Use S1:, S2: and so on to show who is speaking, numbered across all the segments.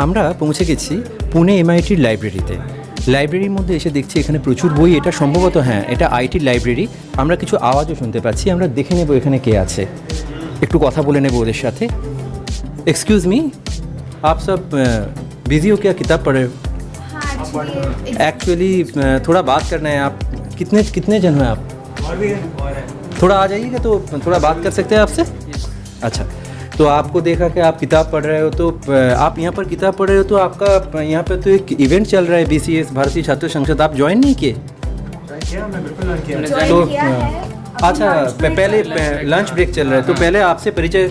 S1: আমরা পৌঁছে গেছি পুনে এমআইটির লাইব্রেরিতে। লাইব্রেরির মধ্যে এসে দেখছি এখানে প্রচুর বই। এটা সম্ভবত হ্যাঁ, এটা আইটির লাইব্রেরি। আমরা কিছু আওয়াজও শুনতে পাচ্ছি। আমরা দেখে নেব এখানে কে আছে, একটু কথা বলে নেব ওদের সাথে। एक्सक्यूज़ मी, आप सब बिजी हो क्या, किताब पढ़ रहे हो? एक्चुअली थोड़ा बात करना है। आप कितने जन हो आप? थोड़ा आ जाइएगा तो थोड़ा बात कर सकते हैं आपसे। अच्छा, तो आपको देखा कि आप किताब पढ़ रहे हो, तो आप यहाँ पर किताब पढ़ रहे हो, तो आपका यहाँ पर तो एक इवेंट चल रहा है BCS भारतीय छात्र संसद, आप ज्वाइन नहीं किए? तो अच्छा, पहले लंच ब्रेक चल रहा है, तो पहले आपसे परिचय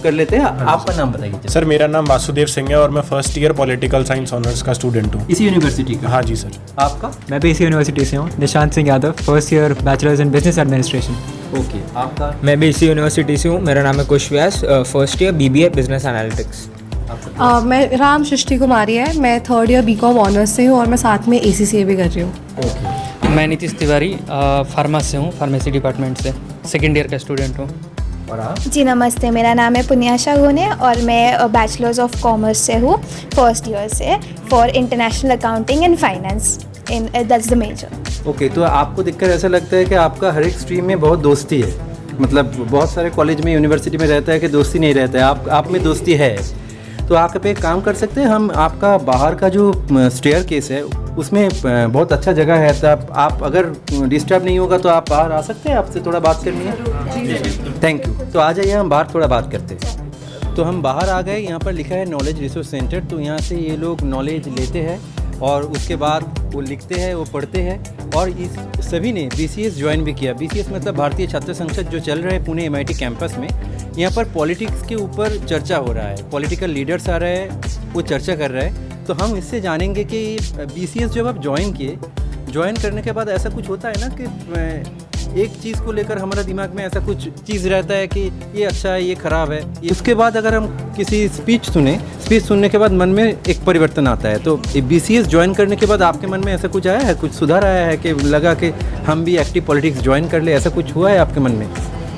S1: कर लेते हैं। आपका नाम बताइए।
S2: सर, मेरा नाम वासुदेव सिंह है और मैं first year political science honours का स्टूडेंट हूँ।
S1: इसी यूनिवर्सिटी का?
S2: हाँ जी सर।
S1: आपका?
S3: मैं भी इसी यूनिवर्सिटी से हूँ, Nishant Singh Yadav, first year bachelors in business administration.
S1: Okay, आपका?
S4: मैं भी इसी यूनिवर्सिटी से हूँ, मेरा नाम है Kush Vyas, first year BBA business analytics.
S5: मैं राम सृष्टि कुमारी है, मैं थर्ड ईयर BCom ऑनर्स से हूँ और मैं साथ में ACCA भी कर रही हूँ।
S1: ओके।
S6: मैं नीतीश तिवारी फार्मा से हूँ, फार्मेसी डिपार्टमेंट से, सेकेंड ईयर का स्टूडेंट हूँ।
S1: और आप?
S7: जी नमस्ते, मेरा नाम है पुण्याशा गुने और मैं बैचलर्स ऑफ कॉमर्स से हूँ, फर्स्ट ईयर से, for international accounting and finance in that's the major.
S1: Okay, तो आपको देखकर ऐसा लगता है कि आपका हर एक स्ट्रीम में बहुत दोस्ती है? मतलब बहुत सारे कॉलेज में, यूनिवर्सिटी में रहता है कि दोस्ती नहीं रहता है, आप में दोस्ती है। तो आप पे एक काम कर सकते हैं, हम आपका बाहर का जो स्टेयर केस है उसमें बहुत अच्छा जगह है, तो आप अगर डिस्टर्ब नहीं होगा तो आप बाहर आ सकते हैं, आपसे थोड़ा बात करनी है। Thank you. तो आ जाइए, हम बाहर थोड़ा बात करते हैं। तो हम बाहर आ गए, यहाँ पर लिखा है नॉलेज रिसोर्स सेंटर। तो यहाँ से ये लोग नॉलेज लेते हैं और उसके बाद वो लिखते हैं, वो पढ़ते हैं। और इस सभी ने BCS ज्वाइन भी किया। BCS मतलब भारतीय छात्र संसद, जो चल रहा है पुणे MIT कैंपस में। यहाँ पर पॉलिटिक्स के ऊपर चर्चा हो रहा है, पॉलिटिकल लीडर्स आ रहे हैं, वो चर्चा कर रहे हैं। तो हम इससे जानेंगे कि BCS जब आप ज्वाइन करने के बाद ऐसा कुछ होता है ना कि एक चीज़ को लेकर हमारा दिमाग में ऐसा कुछ चीज़ रहता है कि ये अच्छा है, ये ख़राब है। उसके बाद अगर हम किसी स्पीच सुनने के बाद मन में एक परिवर्तन आता है। तो BCS ज्वाइन करने के बाद आपके मन में ऐसा कुछ आया है, कुछ सुधार आया है कि लगा कि हम भी एक्टिव पॉलिटिक्स ज्वाइन कर ले, ऐसा कुछ हुआ है आपके मन में?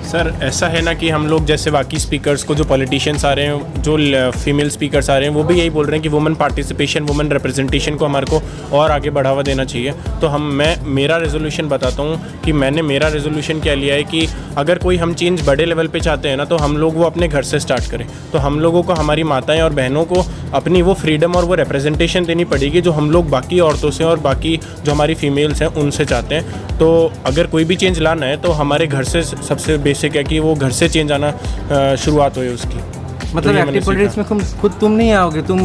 S2: सर, ऐसा है ना कि हम लोग जैसे बाकी स्पीकर्स को, जो पॉलिटिशियंस आ रहे हैं, जो फीमेल स्पीकर्स आ रहे हैं, वो भी यही बोल रहे हैं कि वुमेन पार्टिसिपेशन, वुमेन रिप्रेजेंटेशन को हमारे को और आगे बढ़ावा देना चाहिए। तो मैं मेरा रेजोल्यूशन बताता हूँ कि मैंने मेरा रेजोल्यूशन क्या लिया है कि अगर कोई हम चेंज बड़े लेवल पे चाहते हैं ना, तो हम लोग वो अपने घर से स्टार्ट करें। तो हम लोगों को, हमारी माताएं और बहनों को अपनी वो फ्रीडम और वो रिप्रेजेंटेशन देनी पड़ेगी जो हम लोग बाकी औरतों से और बाकी जो हमारी फीमेल्स हैं उनसे चाहते हैं। तो अगर कोई भी चेंज लाना है तो हमारे घर से सबसे बेसिक है कि वो घर से चेंज आना शुरुआत हो उसकी।
S1: मतलब एक्टिव पॉलिटिक्स में तुम नहीं आओगे, तुम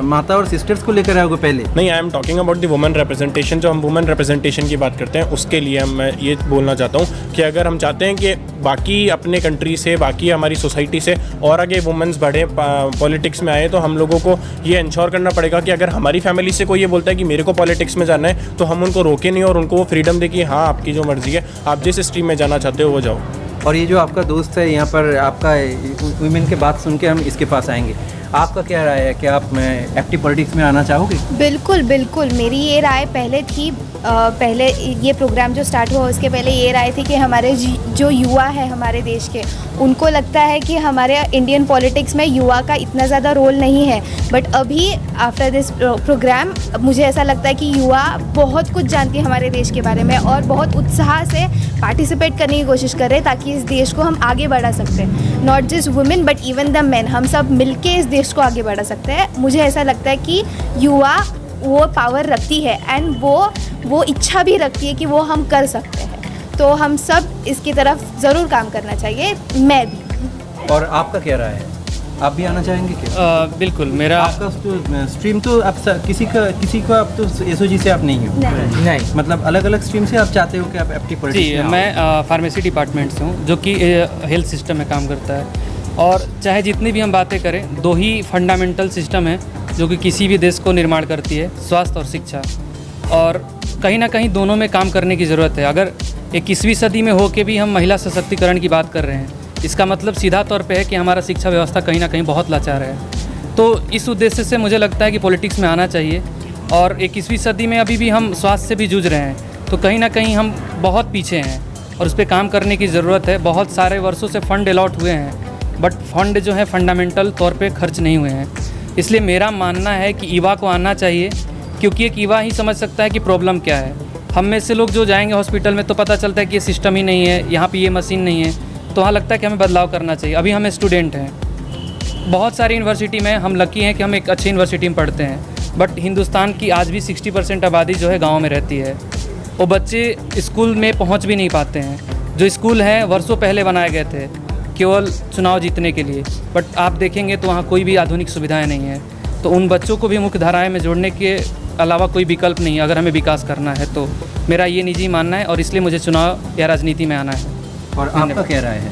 S1: माता और सिस्टर्स को लेकर आओगे पहले?
S2: नहीं, I am talking about the women representation. जो हम वुमेन रिप्रेजेंटेशन की बात करते हैं उसके लिए मैं ये बोलना चाहता हूँ कि अगर हम चाहते हैं कि बाकी अपने कंट्री से, बाकी हमारी सोसाइटी से और आगे वुमेन्स बढ़े, पॉलिटिक्स में आए, तो हम लोगों को ये इंश्योर करना पड़ेगा कि अगर हमारी फैमिली से कोई ये बोलता है कि मेरे को पॉलिटिक्स में जाना है, तो हम उनको रोके नहीं और उनको वो फ्रीडम दे कि हाँ, आपकी जो मर्जी है, आप जिस स्ट्रीम में जाना चाहते हो वो जाओ।
S1: और ये जो आपका दोस्त है यहाँ पर, आपका वुमेन के बात सुन के हम इसके पास आएंगे। आपका क्या राय है कि आप एक्टिव पॉलिटिक्स में आना चाहोगे?
S7: बिल्कुल बिल्कुल, मेरी ये राय पहले थी। पहले ये प्रोग्राम जो स्टार्ट हुआ उसके पहले ये राय थी कि हमारे जो युवा है हमारे देश के, उनको लगता है कि हमारे इंडियन पॉलिटिक्स में युवा का इतना ज़्यादा रोल नहीं है। बट अभी आफ्टर दिस प्रोग्राम मुझे ऐसा लगता है कि युवा बहुत कुछ जानती है हमारे देश के बारे में और बहुत उत्साह से पार्टिसिपेट करने की कोशिश कर रहे हैं ताकि इस देश को हम आगे बढ़ा सकते हैं। Not just women but even the main, हम सब मिलके इस देश को आगे बढ़ा सकते हैं। मुझे ऐसा लगता है कि युवा वो पावर रखती है एंड वो इच्छा भी रखती है कि वो हम कर सकते हैं। तो हम सब इसकी तरफ ज़रूर काम करना चाहिए, मैं भी।
S1: और आपका क्या राय है, आप भी आना चाहेंगे क्या?
S6: बिल्कुल, मेरा
S1: आपका तो स्ट्रीम तो आप किसी को आप तो SOG से आप नहीं हो?
S4: नहीं,
S1: मतलब अलग अलग स्ट्रीम से आप चाहते हो कि आप एक्टिव पॉलिटिक्स
S6: जी,
S1: में आओ?
S6: मैं फार्मेसी डिपार्टमेंट से हूँ, जो कि हेल्थ सिस्टम में काम करता है। और चाहे जितनी भी हम बातें करें, दो ही फंडामेंटल सिस्टम है जो कि किसी भी देश को निर्माण करती है, स्वास्थ्य और शिक्षा। और कहीं ना कहीं दोनों में काम करने की ज़रूरत है। अगर 21वीं सदी में होके भी हम महिला सशक्तिकरण की बात कर रहे हैं, इसका मतलब सीधा तौर पे है कि हमारा शिक्षा व्यवस्था कहीं ना कहीं बहुत लाचार है। तो इस उद्देश्य से मुझे लगता है कि पॉलिटिक्स में आना चाहिए। और 21वीं सदी में अभी भी हम स्वास्थ्य से भी जूझ रहे हैं, तो कहीं ना कहीं हम बहुत पीछे हैं और उस पर काम करने की ज़रूरत है। बहुत सारे वर्षों से फ़ंड अलॉट हुए हैं, बट फंड जो है फंडामेंटल तौर पे खर्च नहीं हुए हैं। इसलिए मेरा मानना है कि युवा को आना चाहिए, क्योंकि एक युवा ही समझ सकता है कि प्रॉब्लम क्या है। हम में से लोग जो जाएंगे हॉस्पिटल में तो पता चलता है कि ये सिस्टम ही नहीं है, यहाँ पे ये मशीन नहीं है, तो वहाँ लगता है कि हमें बदलाव करना चाहिए। अभी हम स्टूडेंट हैं, बहुत सारी यूनिवर्सिटी में हम लकी हैं कि हम एक अच्छी यूनिवर्सिटी में पढ़ते हैं, बट हिंदुस्तान की आज भी 60% आबादी जो है गाँव में रहती है। वो बच्चे स्कूल में पहुँच भी नहीं पाते हैं। जो स्कूल हैं वर्षों पहले बनाए गए थे केवल चुनाव जीतने के लिए, बट आप देखेंगे तो वहाँ कोई भी आधुनिक सुविधाएं नहीं है। तो उन बच्चों को भी मुख्य धाराएं में जोड़ने के अलावा कोई विकल्प नहीं है अगर हमें विकास करना है। तो मेरा ये निजी मानना है और इसलिए मुझे चुनाव या राजनीति में आना है।
S1: और आपका क्या राय है?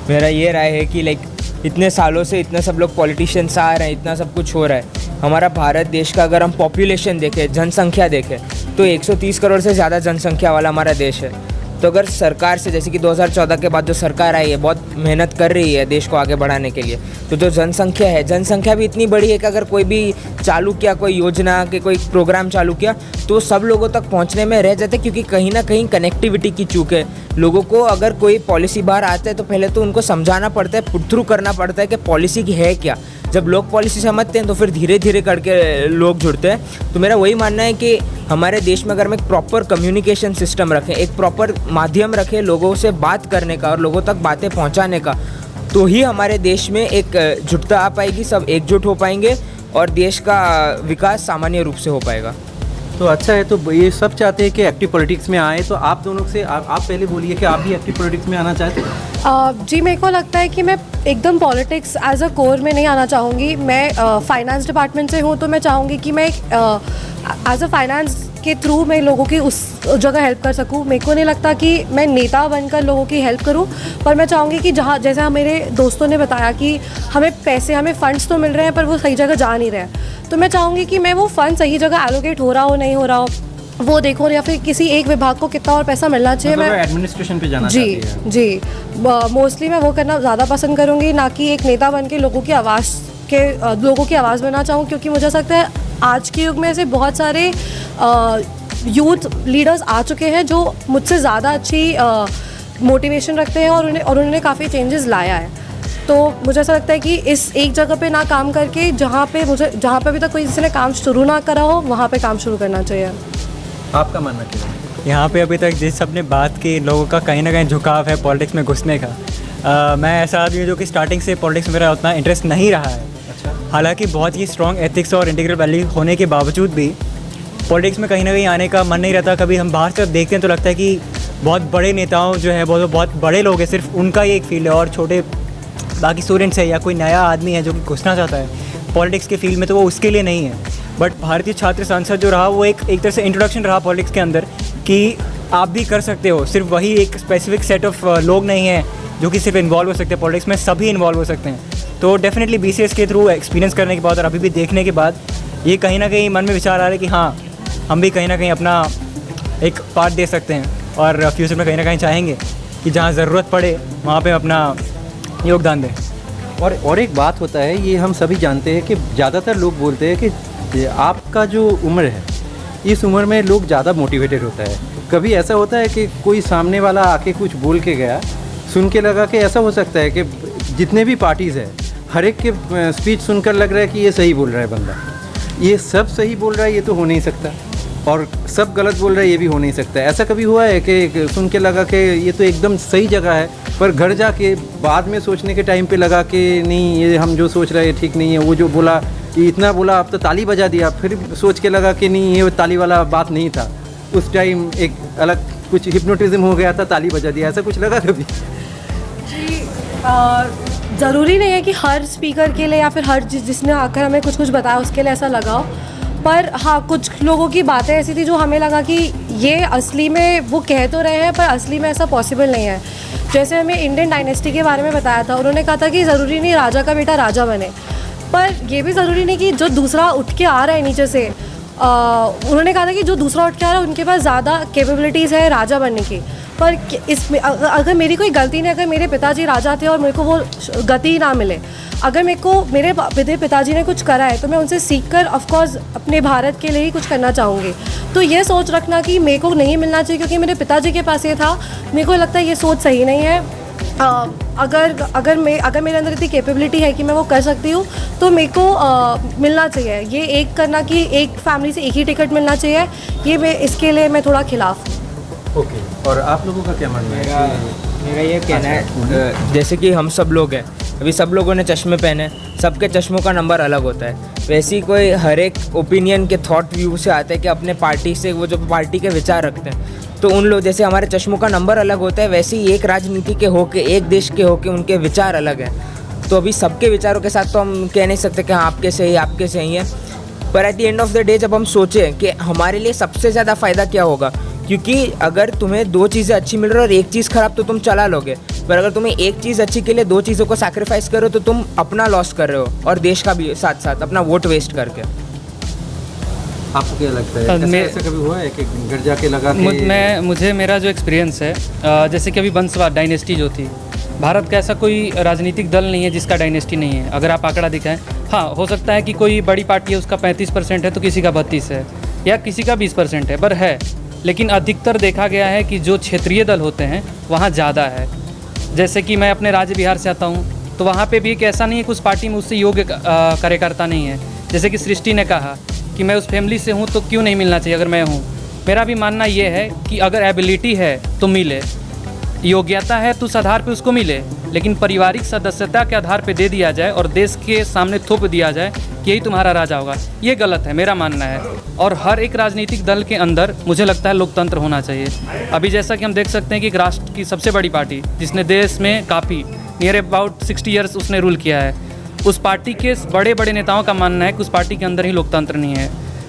S4: मेरा ये राय है कि इतने सालों से इतने सब लोग पॉलिटिशियंस आ रहे हैं, इतना सब कुछ हो रहा है। हमारा भारत देश का अगर हम पॉपुलेशन देखें, जनसंख्या देखें, तो 130 करोड़ से ज़्यादा जनसंख्या वाला हमारा देश है। तो अगर सरकार से, जैसे कि 2014 के बाद जो सरकार आई है बहुत मेहनत कर रही है देश को आगे बढ़ाने के लिए, तो जो जनसंख्या है, जनसंख्या भी इतनी बड़ी है कि अगर कोई भी चालू किया, कोई योजना के कोई प्रोग्राम चालू किया, तो सब लोगों तक पहुंचने में रह जाते, क्योंकि कहीं ना कहीं कनेक्टिविटी की चूक है। लोगों को अगर कोई पॉलिसी बाहर आता है तो पहले तो उनको समझाना पड़ता है, पुट थ्रू करना पड़ता है कि पॉलिसी की है क्या। जब लोग पॉलिसी समझते हैं तो फिर धीरे धीरे करके लोग जुड़ते हैं। तो मेरा वही मानना है कि हमारे देश में अगर हम एक प्रॉपर कम्युनिकेशन सिस्टम रखें, एक प्रॉपर माध्यम रखें लोगों से बात करने का और लोगों तक बातें पहुंचाने का, तो ही हमारे देश में एक जुटता आ पाएगी, सब एकजुट हो पाएंगे और देश का विकास सामान्य रूप से हो पाएगा।
S1: तो अच्छा है, तो ये सब चाहते हैं कि एक्टिव पॉलिटिक्स में आए, तो आप दोनों से आप पहले बोलिए कि आप भी एक्टिव पॉलिटिक्स में आना चाहते हैं?
S5: जी, मेरे को लगता है कि मैं एकदम पॉलिटिक्स एज अ कोर में नहीं आना चाहूँगी। मैं फाइनेंस डिपार्टमेंट से हूँ, तो मैं चाहूँगी कि मैं एज अ फाइनेंस के थ्रू मैं लोगों की उस जगह हेल्प कर सकूँ। मेरे को नहीं लगता कि मैं नेता बनकर लोगों की हेल्प करूँ, पर मैं चाहूँगी कि जहाँ, जैसे मेरे दोस्तों ने बताया कि हमें पैसे, हमें फंड्स तो मिल रहे हैं पर वो सही जगह जा नहीं रहे हैं, तो मैं चाहूँगी कि मैं वो फंड सही जगह एलोकेट हो रहा हो नहीं हो रहा हो वो देखो, या फिर किसी एक विभाग को कितना और पैसा मिलना चाहिए। मैं
S1: एडमिनिस्ट्रेशन पे जाना
S5: जी
S1: चाहती हैं?
S5: जी, मोस्टली मैं वो करना ज़्यादा पसंद करूँगी, ना कि एक नेता बन के लोगों की आवाज़ बनना चाहूँ, क्योंकि मुझे लगता है आज के युग में ऐसे बहुत सारे यूथ लीडर्स आ चुके हैं जो मुझसे ज़्यादा अच्छी मोटिवेशन रखते हैं और उन्होंने काफ़ी चेंजेस लाया है। तो मुझे ऐसा लगता है कि इस एक जगह पे ना काम करके जहाँ पे अभी तक कोई किसी ने काम शुरू ना करा हो वहाँ पे काम शुरू करना चाहिए।
S1: आपका मानना क्या है?
S3: यहाँ पे अभी तक जिस सबने बात की, लोगों का कहीं ना कहीं झुकाव है पॉलिटिक्स में घुसने का। मैं ऐसा आदमी हूँ जो कि स्टार्टिंग से पॉलिटिक्स में मेरा उतना इंटरेस्ट नहीं रहा है।
S1: अच्छा।
S3: हालांकि बहुत ही स्ट्रॉन्ग एथिक्स और इंटीग्रल वैल्यू होने के बावजूद भी पॉलिटिक्स में कहीं ना कहीं आने का मन नहीं रहता। कभी हम बाहर से देखते हैं तो लगता है कि बहुत बड़े नेताओं जो है बहुत बड़े लोग हैं, सिर्फ उनका ही एक फील्ड है, और छोटे बाकी स्टूडेंट्स है या कोई नया आदमी है जो कि घुसना चाहता है पॉलिटिक्स के फील्ड में, तो वो उसके लिए नहीं है। बट भारतीय छात्र संसद जो रहा वो एक तरह से इंट्रोडक्शन रहा पॉलिटिक्स के अंदर कि आप भी कर सकते हो। सिर्फ वही एक स्पेसिफिक सेट ऑफ लोग नहीं हैं जो कि सिर्फ इन्वॉल्व हो सकते हैं पॉलिटिक्स में, सभी इन्वॉल्व हो सकते हैं। तो डेफिनेटली BCS के थ्रू एक्सपीरियंस करने के बाद और अभी भी देखने के बाद ये कहीं ना कहीं मन में विचार आ रहा है कि हाँ, हम भी कहीं ना कहीं अपना एक पार्ट दे सकते हैं और फ्यूचर में कहीं ना कहीं चाहेंगे कि जहाँ ज़रूरत पड़े वहाँ पे अपना योगदान दें।
S1: और एक बात होता है, ये हम सभी जानते हैं कि ज़्यादातर लोग बोलते हैं कि आपका जो उम्र है, इस उम्र में लोग ज़्यादा मोटिवेटेड होता है। कभी ऐसा होता है कि कोई सामने वाला आके कुछ बोल के गया, सुन के लगा कि ऐसा हो सकता है कि जितने भी पार्टीज़ है हर एक के स्पीच सुनकर लग रहा है कि ये सही बोल रहा है बंदा, ये सब सही बोल रहा है, ये तो हो नहीं सकता, और सब गलत बोल रहा है, ये भी हो नहीं सकता। ऐसा कभी हुआ है कि सुन के लगा कि ये तो एकदम सही जगह है, पर घर जाके बाद में सोचने के टाइम पे लगा कि नहीं, ये हम जो सोच रहे हैं ठीक नहीं है, वो जो बोला ये इतना बोला, अब तो ताली बजा दिया, फिर सोच के लगा कि नहीं, ये ताली वाला बात नहीं था, उस टाइम एक अलग कुछ हिप्नोटिज्म हो गया था, ताली बजा दिया, ऐसा कुछ लगा कभी?
S5: जी, ज़रूरी नहीं है कि हर स्पीकर के लिए या फिर हर जिसने आकर हमें कुछ बताया उसके लिए ऐसा लगा हो, पर हाँ, कुछ लोगों की बातें ऐसी थी जो हमें लगा कि ये असली में वो कह तो रहे हैं पर असली में ऐसा पॉसिबल नहीं है। जैसे हमें इंडियन डायनेस्टी के बारे में बताया था, उन्होंने कहा था कि ज़रूरी नहीं राजा का बेटा राजा बने, पर ये भी ज़रूरी नहीं कि जो दूसरा उठ के आ रहा है नीचे से, उन्होंने कहा था कि जो दूसरा उठ के आ रहा है उनके पास ज़्यादा कैपेबिलिटीज़ है राजा बनने की। पर इसमें अगर मेरी कोई गलती नहीं, अगर मेरे पिताजी राजा थे और मेरे को वो गति ना मिले, अगर मेरे पिताजी ने कुछ करा है तो मैं उनसे सीखकर ऑफकोर्स अपने भारत के लिए ही कुछ करना चाहूँगी। तो ये सोच रखना कि मेरे को नहीं मिलना चाहिए क्योंकि मेरे पिताजी के पास ये था, मेरे को लगता है ये सोच सही नहीं है। अगर मेरे अंदर इतनी कैपेबिलिटी है कि मैं वो कर सकती हूँ, तो मेरे को मिलना चाहिए। ये एक करना कि एक फैमिली से एक ही टिकट मिलना चाहिए, ये मैं इसके लिए मैं थोड़ा खिलाफ हूँ।
S1: ओके, और आप लोगों का क्या मानना है?
S4: मेरा ये कहना है, जैसे कि हम सब लोग हैं, अभी सब लोगों ने चश्मे पहने, सबके चश्मों का नंबर अलग होता है। वैसे ही कोई हर एक ओपिनियन के थॉट व्यू से आता है कि अपने पार्टी से वो जो पार्टी के विचार रखते हैं, तो उन लोग जैसे हमारे चश्मों का नंबर अलग होता है, वैसे ही एक राजनीति के होके, एक देश के होके उनके विचार अलग हैं। तो अभी सबके विचारों के साथ तो हम कह नहीं सकते कि हाँ आपके सही आपके सही है, पर at the end of the day जब हम सोचें कि हमारे लिए सबसे ज़्यादा फ़ायदा क्या होगा, क्योंकि अगर तुम्हें दो चीज़ें अच्छी मिल रही और एक चीज़ ख़राब तो तुम चला लोगे, पर अगर तुम्हें एक चीज़ अच्छी के लिए दो चीज़ों को सैक्रिफाइस कर रहे हो तो तुम अपना लॉस कर रहे हो और देश का भी साथ साथ अपना वोट वेस्ट करके।
S1: आपको क्या लगता है, ऐसा कभी हुआ है कि घर जाके लगा कि
S6: मुझे मेरा जो एक्सपीरियंस है, जैसे कि अभी वंशवाद डायनेस्टी जो थी, भारत का ऐसा कोई राजनीतिक दल नहीं है जिसका डायनेस्टी नहीं है। अगर आप आंकड़ा दिखाएं, हाँ हो सकता है कि कोई बड़ी पार्टी है उसका 35% है तो किसी का 32 है या किसी का 20% है, पर है। लेकिन अधिकतर देखा गया है कि जो क्षेत्रीय दल होते हैं वहाँ ज़्यादा है। जैसे कि मैं अपने राज्य बिहार से आता हूँ, तो वहाँ पे भी एक ऐसा नहीं है कि उस पार्टी में उससे योग्य कार्यकर्ता नहीं है। जैसे कि सृष्टि ने कहा कि मैं उस फैमिली से हूँ तो क्यों नहीं मिलना चाहिए अगर मैं हूँ। मेरा भी मानना ये है कि अगर एबिलिटी है तो मिले, योग्यता है तो उस आधार पे उसको मिले, लेकिन पारिवारिक सदस्यता के आधार पे दे दिया जाए और देश के सामने थोप दिया जाए कि यही तुम्हारा राजा होगा, ये गलत है, मेरा मानना है। और हर एक राजनीतिक दल के अंदर मुझे लगता है लोकतंत्र होना चाहिए। अभी जैसा कि हम देख सकते हैं कि एक राष्ट्र की सबसे बड़ी पार्टी जिसने देश में काफ़ी नियर अबाउट 60 ईयर्स उसने रूल किया है, उस पार्टी के बड़े बड़े नेताओं का मानना है कि उस पार्टी के अंदर ही लोकतंत्र नहीं है।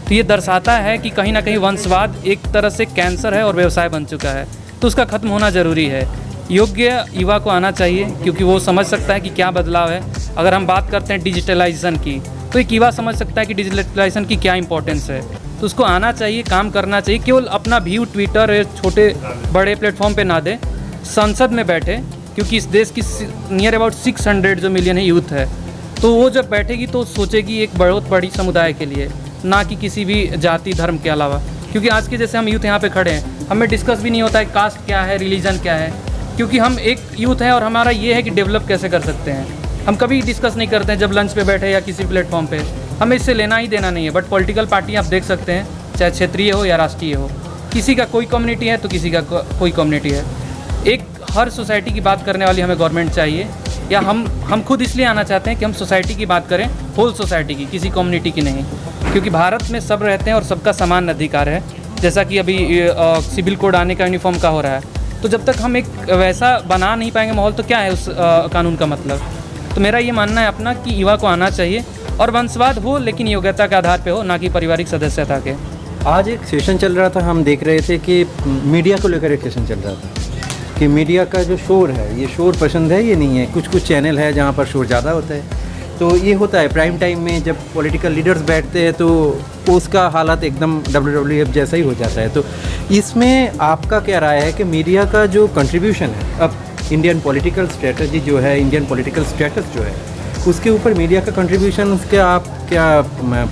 S6: तो ये दर्शाता है कि कहीं ना कहीं वंशवाद एक तरह से कैंसर है और व्यवसाय बन चुका है, तो उसका खत्म होना ज़रूरी है। योग्य युवा को आना चाहिए क्योंकि वो समझ सकता है कि क्या बदलाव है। अगर हम बात करते हैं डिजिटलाइजेशन की, तो एक युवा समझ सकता है कि डिजिटलाइजेशन की क्या इंपॉर्टेंस है, तो उसको आना चाहिए, काम करना चाहिए। केवल अपना व्यू ट्विटर छोटे बड़े प्लेटफॉर्म पे ना दे, संसद में बैठे, क्योंकि इस देश की नियर अबाउट 600 जो मिलियन है यूथ है, तो वो जब बैठेगी तो सोचेगी एक बहुत बड़ी समुदाय के लिए, ना कि किसी भी जाति धर्म के अलावा। क्योंकि आज के जैसे हम यूथ यहाँ पे खड़े हैं, हमें डिस्कस भी नहीं होता है कास्ट क्या है, रिलीजन क्या है, क्योंकि हम एक यूथ हैं और हमारा ये है कि डेवलप कैसे कर सकते हैं। हम कभी डिस्कस नहीं करते हैं जब लंच पे बैठे या किसी प्लेटफॉर्म पे, हमें इससे लेना ही देना नहीं है। बट पॉलिटिकल पार्टी आप देख सकते हैं, चाहे क्षेत्रीय हो या राष्ट्रीय हो, किसी का कोई कम्युनिटी है तो किसी का कोई कम्युनिटी है। एक हर सोसाइटी की बात करने वाली हमें गवर्नमेंट चाहिए, या हम खुद इसलिए आना चाहते हैं कि हम सोसाइटी की बात करें, होल सोसाइटी की, किसी कम्युनिटी की नहीं। क्योंकि भारत में सब रहते हैं और सबका समान अधिकार है। जैसा कि अभी सिविल कोड आने का यूनिफॉर्म का हो रहा है, तो जब तक हम एक वैसा बना नहीं पाएंगे माहौल, तो क्या है उस कानून का मतलब। तो मेरा ये मानना है अपना कि युवा को आना चाहिए और वंशवाद हो लेकिन योग्यता के आधार पे हो, ना कि पारिवारिक सदस्यता के।
S1: आज एक सेशन चल रहा था, हम देख रहे थे कि मीडिया को लेकर एक सेशन चल रहा था कि मीडिया का जो शोर है, ये शोर पसंद है ये नहीं है। कुछ चैनल है जहाँ पर शोर ज़्यादा होता है, तो ये होता है प्राइम टाइम में जब पॉलिटिकल लीडर्स बैठते हैं तो उसका हालत एकदम WWF जैसा ही हो जाता है। तो इसमें आपका क्या राय है कि मीडिया का जो कंट्रीब्यूशन है अब इंडियन पॉलिटिकल स्ट्रेटजी जो है, इंडियन पॉलिटिकल स्टेटस जो है, उसके ऊपर मीडिया का कंट्रीब्यूशन, उसके आप क्या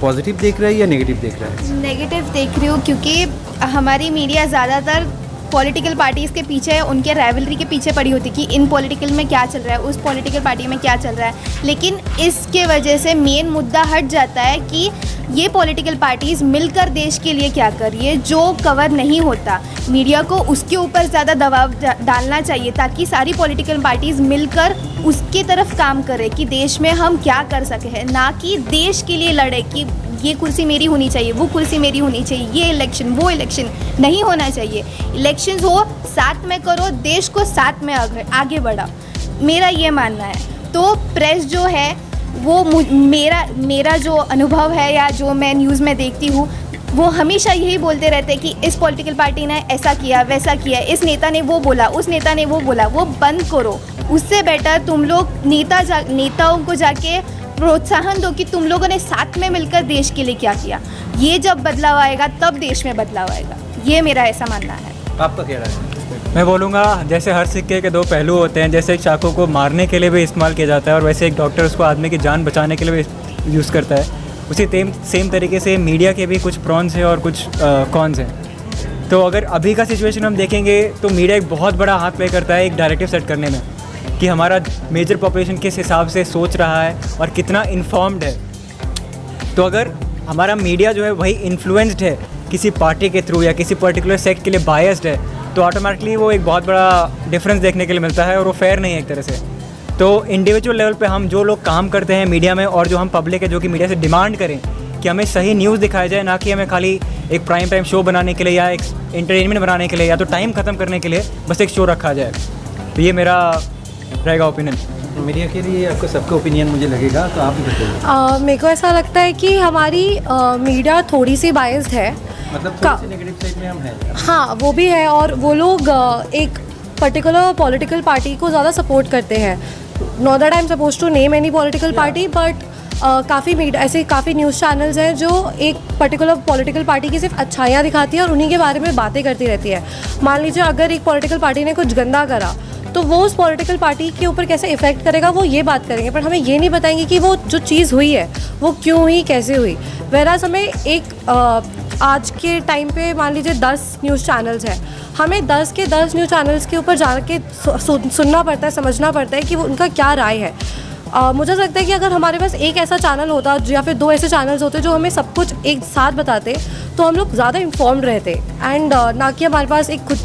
S1: पॉजिटिव देख रहे हैं या नेगेटिव देख रहे हैं?
S7: नेगेटिव देख रही हूँ, क्योंकि हमारी मीडिया ज़्यादातर पॉलिटिकल पार्टीज़ के पीछे, उनके राइवलरी के पीछे पड़ी होती कि इन पॉलिटिकल में क्या चल रहा है, उस पॉलिटिकल पार्टी में क्या चल रहा है। लेकिन इसके वजह से मेन मुद्दा हट जाता है कि ये पॉलिटिकल पार्टीज़ मिलकर देश के लिए क्या कर रही है, जो कवर नहीं होता। मीडिया को उसके ऊपर ज़्यादा दबाव डालना चाहिए ताकि सारी पॉलिटिकल पार्टीज़ मिलकर उसकी तरफ काम करें कि देश में हम क्या कर सके हैं, ना कि देश के लिए लड़े कि ये कुर्सी मेरी होनी चाहिए, वो कुर्सी मेरी होनी चाहिए, ये इलेक्शन वो इलेक्शन नहीं होना चाहिए। इलेक्शंस हो, साथ में करो, देश को साथ में आगे बढ़ाओ, मेरा ये मानना है। तो प्रेस जो है वो मेरा जो अनुभव है या जो मैं न्यूज़ में देखती हूँ, वो हमेशा यही बोलते रहते हैं कि इस पॉलिटिकल पार्टी ने ऐसा किया वैसा किया, इस नेता ने वो बोला, उस नेता ने वो बोला। वो बंद करो। उससे बेटर तुम लोग नेताओं को जाके प्रोत्साहन दो कि तुम लोगों ने साथ में मिलकर देश के लिए क्या किया। ये जब बदलाव आएगा तब देश में बदलाव आएगा, ये मेरा ऐसा मानना है।
S1: आपका क्या राय है?
S3: मैं बोलूँगा जैसे हर सिक्के के दो पहलू होते हैं, जैसे एक चाकू को मारने के लिए भी इस्तेमाल किया जाता है और वैसे एक डॉक्टर उसको आदमी की जान बचाने के लिए भी यूज़ करता है, उसी सेम तरीके से मीडिया के भी कुछ प्रॉन्स हैं और कुछ कॉन्स हैं। तो अगर अभी का सिचुएशन हम देखेंगे तो मीडिया एक बहुत बड़ा हाथ प्ले करता है एक डायरेक्टिव सेट करने में कि हमारा मेजर पॉपुलेशन किस हिसाब से सोच रहा है और कितना इन्फॉर्म्ड है। तो अगर हमारा मीडिया जो है वही इन्फ्लुएंस्ड है किसी पार्टी के थ्रू या किसी पर्टिकुलर सेक्ट के लिए बायस्ड है, तो ऑटोमेटिकली वो एक बहुत बड़ा डिफरेंस देखने के लिए मिलता है और वो फेयर नहीं है एक तरह से। तो इंडिविजुअल लेवल पे हम जो लोग काम करते हैं मीडिया में और जो हम पब्लिक है जो कि मीडिया से डिमांड करें कि हमें सही न्यूज़ दिखाया जाए, ना कि हमें खाली एक प्राइम टाइम शो बनाने के लिए या एक एंटरटेनमेंट बनाने के लिए या तो टाइम ख़त्म करने के लिए बस एक शो रखा जाए। तो ये मेरा रहेगा ओपिनियन।
S1: मीडिया के लिए आपको सबका ओपिनियन मुझे लगेगा, तो आप भी बताइए।
S5: मेरे को ऐसा लगता है कि हमारी मीडिया थोड़ी सी बायस्ड है,
S1: मतलब
S5: का-
S1: थोड़ी सी नेगेटिव साइड में हम हैं।
S5: हाँ वो भी है, और वो लोग एक पर्टिकुलर पॉलिटिकल पार्टी को ज़्यादा सपोर्ट करते हैं। Not that I am suppose to name any political party, but काफ़ी मीडिया ऐसे काफ़ी न्यूज़ चैनल्स हैं जो एक पर्टिकुलर पॉलिटिकल पार्टी की सिर्फ अच्छाइयाँ दिखाती है और उन्हीं के बारे में बातें करती रहती है। मान लीजिए अगर एक पॉलिटिकल पार्टी ने कुछ गंदा करा तो वो उस पॉलिटिकल पार्टी के ऊपर कैसे इफेक्ट करेगा वो ये बात करेंगे, पर हमें ये नहीं बताएंगे कि वो जो चीज़ हुई है वो क्यों हुई, कैसे हुई। वैराज हमें एक आज के टाइम पे मान लीजिए 10 न्यूज़ चैनल्स हैं, हमें 10 के 10 न्यूज़ चैनल्स के ऊपर जाके सुनना पड़ता है, समझना पड़ता है कि वो उनका क्या राय है। मुझे लगता है कि अगर हमारे पास एक ऐसा चैनल होता या फिर 2 ऐसे चैनल्स होते जो हमें सब कुछ एक साथ बताते तो हम लोग ज़्यादा इन्फॉर्म्ड रहते, एंड ना कि हमारे पास एक खुद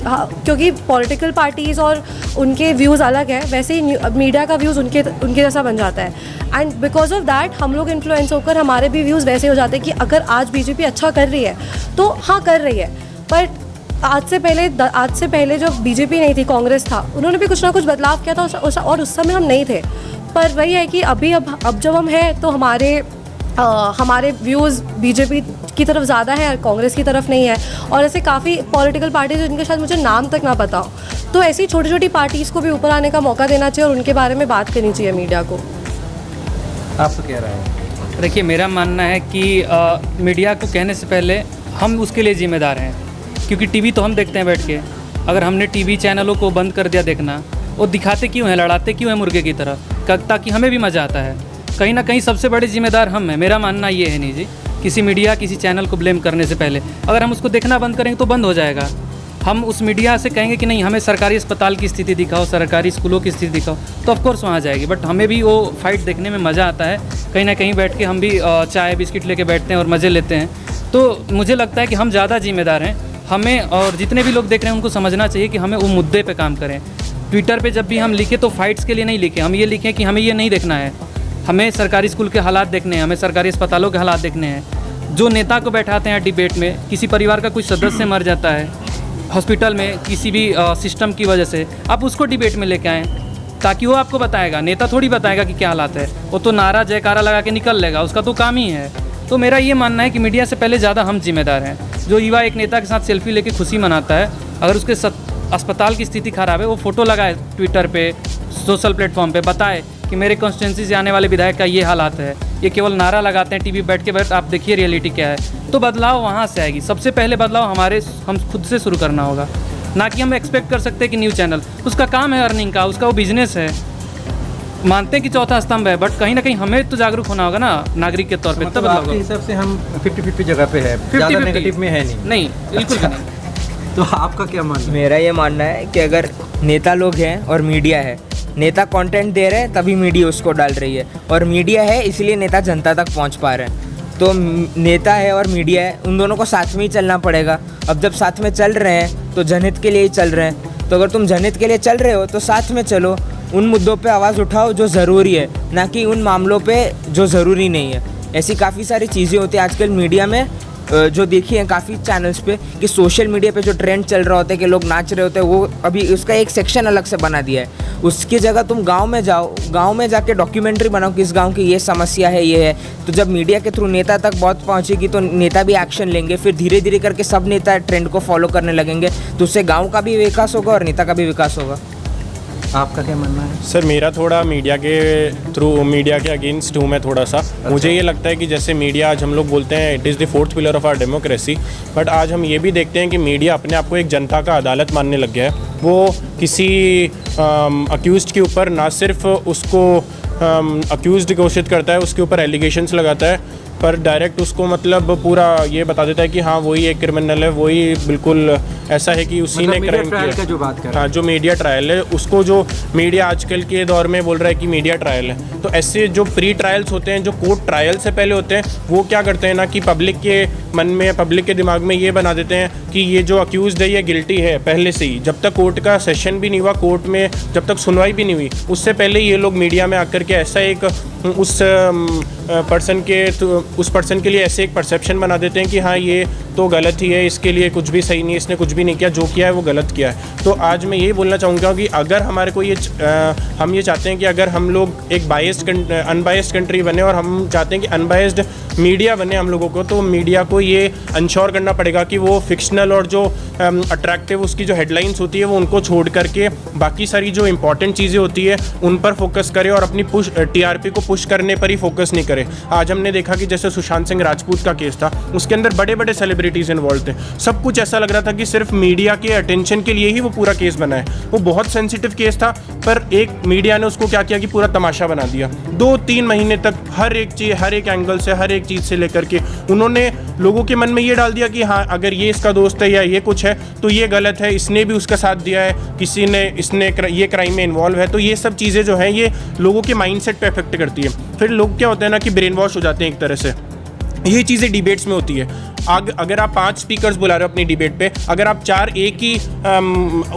S5: क्योंकि पॉलिटिकल पार्टीज़ और उनके व्यूज़ अलग है, वैसे ही मीडिया का व्यूज़ उनके जैसा बन जाता है। एंड बिकॉज ऑफ दैट हम लोग इन्फ्लुएंस होकर हमारे भी व्यूज़ वैसे हो जाते हैं कि अगर आज बीजेपी अच्छा कर रही है तो हाँ कर रही है, बट आज से पहले जब बीजेपी नहीं थी, कांग्रेस था, उन्होंने भी कुछ ना कुछ बदलाव किया था और उस समय हम नहीं थे। पर वही है कि अब जब हम हैं तो हमारे व्यूज़ बीजेपी की तरफ ज़्यादा है और कांग्रेस की तरफ नहीं है, और ऐसे काफ़ी पॉलिटिकल पार्टीज जिनके शायद मुझे नाम तक ना पता हो। तो ऐसी छोटी छोटी पार्टीज़ को भी ऊपर आने का मौका देना चाहिए और उनके बारे में बात करनी चाहिए मीडिया को।
S1: आप तो कह रहे हैं।
S6: देखिए, मेरा मानना है कि मीडिया को कहने से पहले हम उसके लिए जिम्मेदार हैं, क्योंकि टीवी तो हम देखते हैं बैठ के। अगर हमने टीवी चैनलों को बंद कर दिया देखना, वो दिखाते क्यों हैं, लड़ाते क्यों हैं मुर्गे की तरह, ताकि हमें भी मज़ा आता है। कहीं ना कहीं सबसे बड़े जिम्मेदार हम हैं, मेरा मानना ये है। नहीं जी, किसी मीडिया किसी चैनल को ब्लेम करने से पहले अगर हम उसको देखना बंद करेंगे तो बंद हो जाएगा। हम उस मीडिया से कहेंगे कि नहीं, हमें सरकारी अस्पताल की स्थिति दिखाओ, सरकारी स्कूलों की स्थिति दिखाओ, तो ऑफकोर्स वहाँ जाएगी। बट हमें भी वो फाइट देखने में मज़ा आता है। कहीं ना कहीं बैठ के हम भी चाय बिस्किट लेके बैठते हैं और मज़े लेते हैं। तो मुझे लगता है कि हम ज़्यादा जिम्मेदार हैं। हमें और जितने भी लोग देख रहे हैं उनको समझना चाहिए कि हमें वो मुद्दे पे काम करें। ट्विटर पे जब भी हम लिखें तो फाइट्स के लिए नहीं लिखें, हम ये लिखें कि हमें ये नहीं देखना है, हमें सरकारी स्कूल के हालात देखने हैं, हमें सरकारी अस्पतालों के हालात देखने हैं। जो नेता को बैठाते हैं डिबेट में, किसी परिवार का कोई सदस्य मर जाता है हॉस्पिटल में किसी भी सिस्टम की वजह से, आप उसको डिबेट में लेके आएँ, ताकि वो आपको बताएगा। नेता थोड़ी बताएगा कि क्या हालात है, वो तो नारा जयकारा लगा के निकल लेगा, उसका तो काम ही है। तो मेरा ये मानना है कि मीडिया से पहले ज़्यादा हम जिम्मेदार हैं। जो युवा एक नेता के साथ सेल्फी लेके खुशी मनाता है, अगर उसके अस्पताल की स्थिति ख़राब है, वो फ़ोटो लगाए ट्विटर पे, सोशल प्लेटफॉर्म पे, बताए कि मेरे कॉन्स्टिट्यूंसी से आने वाले विधायक का ये हालात है। ये केवल नारा लगाते हैं टीवी बैठ के, आप देखिए रियलिटी क्या है। तो बदलाव वहाँ से आएगी। सबसे पहले बदलाव हम खुद से शुरू करना होगा, ना कि हम एक्सपेक्ट कर सकते हैं कि न्यूज़ चैनल, उसका काम है अर्निंग का, उसका वो बिजनेस है। मानते हैं कि चौथा स्तंभ है, बट कहीं ना कहीं हमें तो जागरूक होना होगा ना नागरिक के तौर पे।
S1: मतलब आपके हिसाब से हम 50-50 जगह पे है, ज़्यादा नेगेटिव में है नहीं।
S6: बिल्कुल नहीं।
S1: तो आपका क्या मानना है?
S4: मेरा ये मानना है कि अगर नेता लोग हैं और मीडिया है, नेता कंटेंट दे रहे हैं तभी मीडिया उसको डाल रही है, और मीडिया है इसलिए नेता जनता तक पहुंच पा रहे हैं। तो नेता है और मीडिया है, उन दोनों को साथ में ही चलना पड़ेगा। अब जब साथ में चल रहे हैं तो जनहित के लिए ही चल रहे हैं। तो अगर तुम जनहित के लिए चल रहे हो तो साथ में चलो, उन मुद्दों पे आवाज़ उठाओ जो ज़रूरी है, ना कि उन मामलों पे जो ज़रूरी नहीं है। ऐसी काफ़ी सारी चीज़ें होती हैं आजकल मीडिया में, जो देखी हैं काफ़ी चैनल्स पे, कि सोशल मीडिया पे जो ट्रेंड चल रहा होता है कि लोग नाच रहे होते हैं, वो अभी उसका एक सेक्शन अलग से बना दिया है। उसकी जगह तुम गांव में जाओ, गांव में जाके डॉक्यूमेंट्री बनाओ कि इस गांव की ये समस्या है, ये है। तो जब मीडिया के थ्रू नेता तक बहुत पहुंचेगी तो नेता भी एक्शन लेंगे, फिर धीरे धीरे करके सब नेता ट्रेंड को फॉलो करने लगेंगे, तो उससे गाँव का भी विकास होगा और नेता का भी विकास होगा।
S1: आपका क्या मानना है?
S2: सर मेरा थोड़ा मीडिया के अगेंस्ट हूँ मैं थोड़ा सा। मुझे ये लगता है कि जैसे मीडिया आज हम लोग बोलते हैं it is the 4th pillar of our democracy, but आज हम ये भी देखते हैं कि मीडिया अपने आप को एक जनता का अदालत मानने लग गया है। वो किसी अक्यूज़्ड के ऊपर ना सिर्फ उसको अक्यूज़्ड घोषित करता है, उसके ऊपर एलिगेशंस लगाता है, पर डायरेक्ट उसको मतलब पूरा ये बता देता है कि हाँ वही एक क्रिमिनल है, वही बिल्कुल ऐसा है कि उसी ने क्राइम
S1: ट्रायल का
S2: किया।
S1: जो बात कर रहे
S2: हाँ, जो मीडिया ट्रायल है उसको जो मीडिया आजकल के दौर में बोल रहा है कि मीडिया ट्रायल है, तो ऐसे जो प्री ट्रायल्स होते हैं, जो कोर्ट ट्रायल से पहले होते हैं, वो क्या करते हैं ना कि पब्लिक के मन में, पब्लिक के दिमाग में ये बना देते हैं कि ये जो अक्यूज्ड है ये गिल्टी है पहले से ही। जब तक कोर्ट का सेशन भी नहीं हुआ, कोर्ट में जब तक सुनवाई भी नहीं हुई, उससे पहले ये लोग मीडिया में आकर के ऐसा एक उस पर्सन के लिए ऐसे एक परसेप्शन बना देते हैं कि हाँ ये तो गलत ही है, इसके लिए कुछ भी सही नहीं है, इसने कुछ भी नहीं किया, जो किया है वो गलत किया है। तो आज मैं यही बोलना चाहूँगा कि अगर हमारे को हम ये चाहते हैं कि अगर हम लोग एक अनबायस्ड कंट्री बने और हम चाहते हैं कि अनबायस्ड मीडिया बने हम लोगों को, तो मीडिया को ये इंश्योर करना पड़ेगा कि वो फिक्शनल और जो अट्रैक्टिव उसकी जो हेडलाइंस होती है वो उनको छोड़ करके बाकी सारी जो इंपॉर्टेंट चीज़ें होती है उन पर फोकस करे और अपनी टीआरपी को पुश करने पर ही फोकस नहीं करे। आज हमने देखा कि जैसे सुशांत सिंह राजपूत का केस था, उसके अंदर बड़े बड़े सेलिब्रिटीज़ इन्वॉल्व थे, सब कुछ ऐसा लग रहा था कि सिर्फ मीडिया के अटेंशन के लिए ही वो पूरा केस बना है। वो बहुत सेंसिटिव केस था, पर एक मीडिया ने उसको क्या किया कि पूरा तमाशा बना दिया। 2-3 महीने तक हर एक चीज़, हर एक एंगल से, हर एक चीज़ से लेकर के उन्होंने लोगों के मन में ये डाल दिया कि हाँ अगर ये इसका दोस्त है या ये कुछ है तो ये गलत है, इसने भी उसका साथ दिया है, किसी ने इसने ये क्राइम में इन्वॉल्व है। तो ये सब चीज़ें जो हैं ये लोगों के माइंडसेट पे इफेक्ट करती है। फिर लोग क्या होते हैं ना कि ब्रेन वॉश हो जाते हैं एक तरह से। ये चीज़ें डिबेट्स में होती है। अगर आप 5 स्पीकर्स बुला रहे हो अपनी डिबेट पे, अगर आप 4 एक ही